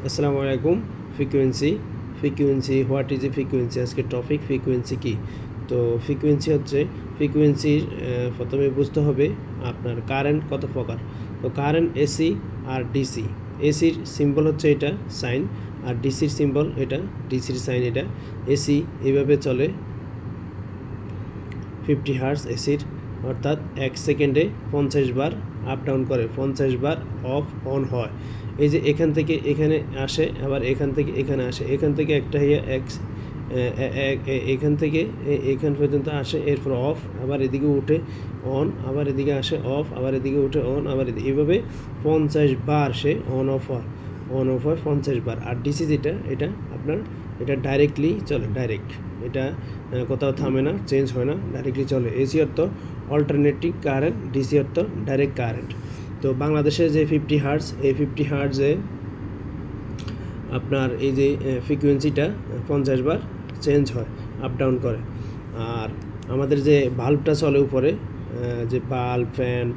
আসসালামু আলাইকুম। Frequency what is a frequency, আজকে টপিক ফ্রিকোয়েন্সি কি। তো ফ্রিকোয়েন্সি হচ্ছে ফ্রিকোয়েন্সির প্রথমে বুঝতে হবে আপনার কারেন্ট কত প্রকার। তো কারেন্ট এসি আর ডিসি। এসির সিম্বল হচ্ছে এটা সাইন, আর ডিসির সিম্বল এটা, ডিসির সাইন এটা। এসি এইভাবে চলে 50 হার্টজ এসির, অর্থাৎ 1 সেকেন্ডে 50 বার আপ ডাউন করে, 50 বার অফ অন হয়। এই যে এখান থেকে এখানে আসে, আবার এখান থেকে এখানে আসে, এখান থেকে একটা হইয়া এখান থেকে এখান পর্যন্ত আসে, এরপর অফ, আবার এদিকে উঠে অন, আবার এদিকে আসে অফ, আবার এদিকে উঠে অন, আবার এদিকে, এইভাবে 50 বার সে অন অফ হয় 50 বার। আর ডিসি যেটা, এটা আপনার এটা ডাইরেক্টলি চলে, ডাইরেক্ট, এটা কোথাও থামে না, চেঞ্জ হয় না, ডাইরেক্টলি চলে। এসি অর্থ অল্টারনেটিভ কারেন্ট, ডিসি অর্থ ডাইরেক্ট কারেন্ট। তো বাংলাদেশে যে 50 হার্টজ, এই 50 হার্টজে আপনার এই যে ফ্রিকোয়েন্সিটা 50 বার চেঞ্জ হয়, আপ ডাউন করে। আর আমাদের যে বাল্বটা চলে উপরে, যে বাল্ব, ফ্যান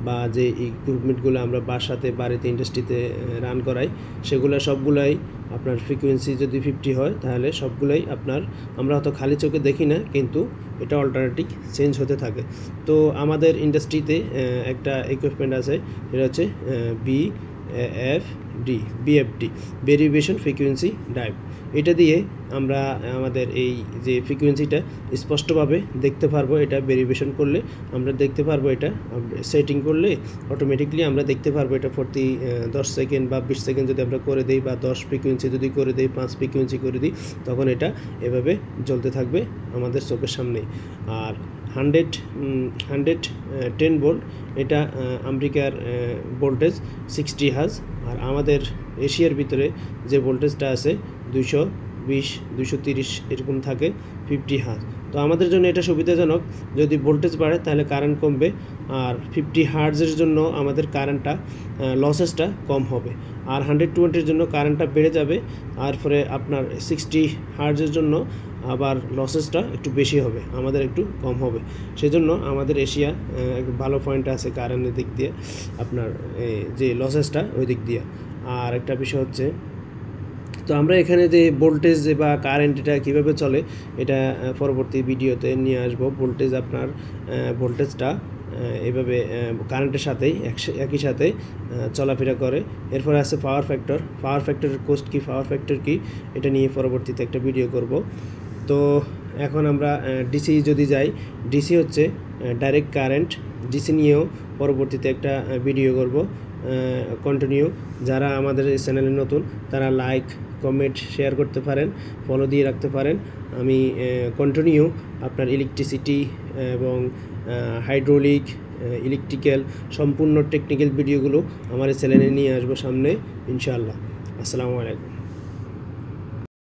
বা যে ইকুইপমেন্টগুলো আমরা বাসাতে, বাড়িতে, ইন্ডাস্ট্রিতে রান করাই, সেগুলো সবগুলাই আপনার ফ্রিকোয়েন্সি যদি 50 হয়, তাহলে সবগুলাই আপনার, আমরা হয়তো খালি চোখে দেখি না, কিন্তু এটা অল্টারনেটিভ চেঞ্জ হতে থাকে। তো আমাদের ইন্ডাস্ট্রিতে একটা ইকুইপমেন্ট আছে, এটা হচ্ছে বিএফডি, ভেরিয়েশন ফ্রিকোয়েন্সি ডায়োড। এটা দিয়ে আমরা আমাদের এই যে ফ্রিকোয়েন্সিটা স্পষ্টভাবে দেখতে পারবো। এটা ভেরিয়েশন করলে আমরা দেখতে পারবো, এটা সেটিং করলে অটোমেটিকলি আমরা দেখতে পারবো। এটা প্রতি 10 সেকেন্ড বা 20 সেকেন্ড যদি আমরা করে দিই, বা 10 ফ্রিকোয়েন্সি যদি করে দিই, 5 ফ্রিকোয়েন্সি করে দিই, তখন এটা এভাবে জ্বলতে থাকবে আমাদের চোখের সামনেই। আর 110 ভোল্ট, এটা আমেরিকার ভোল্টেজ 60 হার্জ। আর আমাদের এশিয়ার ভিতরে যে ভোল্টেজটা আছে 220, 230 এরকম থাকে, 50 হার্জ। তো আমাদের জন্য এটা সুবিধাজনক, যদি ভোল্টেজ বাড়ে তাহলে কারেন্ট কমবে, আর 50 হার্জের জন্য আমাদের কারেন্টটা লসেসটা কম হবে। আর 120-এর জন্য কারেন্টটা বেড়ে যাবে, আর পরে আপনার 60 হার্জের জন্য আবার লসেসটা একটু বেশি হবে, আমাদের একটু কম হবে। সেজন্য আমাদের এশিয়া ভালো পয়েন্ট আছে কারেন্টের দিক দিয়ে, আপনার যে লসেসটা ওই দিক দিয়ে। আর একটা বিষয় হচ্ছে, তো আমরা এখানে যে ভোল্টেজ বা কারেন্ট এটা কীভাবে চলে, এটা পরবর্তী ভিডিওতে নিয়ে আসবো। ভোল্টেজ, আপনার ভোল্টেজটা এভাবে কারেন্টের সাথেই একই সাথে চলাফেরা করে। এরপরে আছে পাওয়ার ফ্যাক্টরের কোস্ট কি, পাওয়ার ফ্যাক্টর কি, এটা নিয়ে পরবর্তীতে একটা ভিডিও করব। তো এখন আমরা ডিসি যদি যাই, ডিসি হচ্ছে ডাইরেক্ট কারেন্ট। ডিসি নিয়েও পরবর্তীতে একটা ভিডিও করব, কন্টিনিউ। যারা আমাদের এই চ্যানেলে নতুন, তারা লাইক, কমেন্ট, শেয়ার করতে পারেন, ফলো দিয়ে রাখতে পারেন। আমি কন্টিনিউ আপনার ইলেকট্রিসিটি এবং হাইড্রোলিক, ইলেকট্রিক্যাল সম্পূর্ণ টেকনিক্যাল ভিডিওগুলো আমার এই চ্যানেলে নিয়ে আসবো সামনে, ইনশাআল্লাহ। আসসালামু আলাইকুম।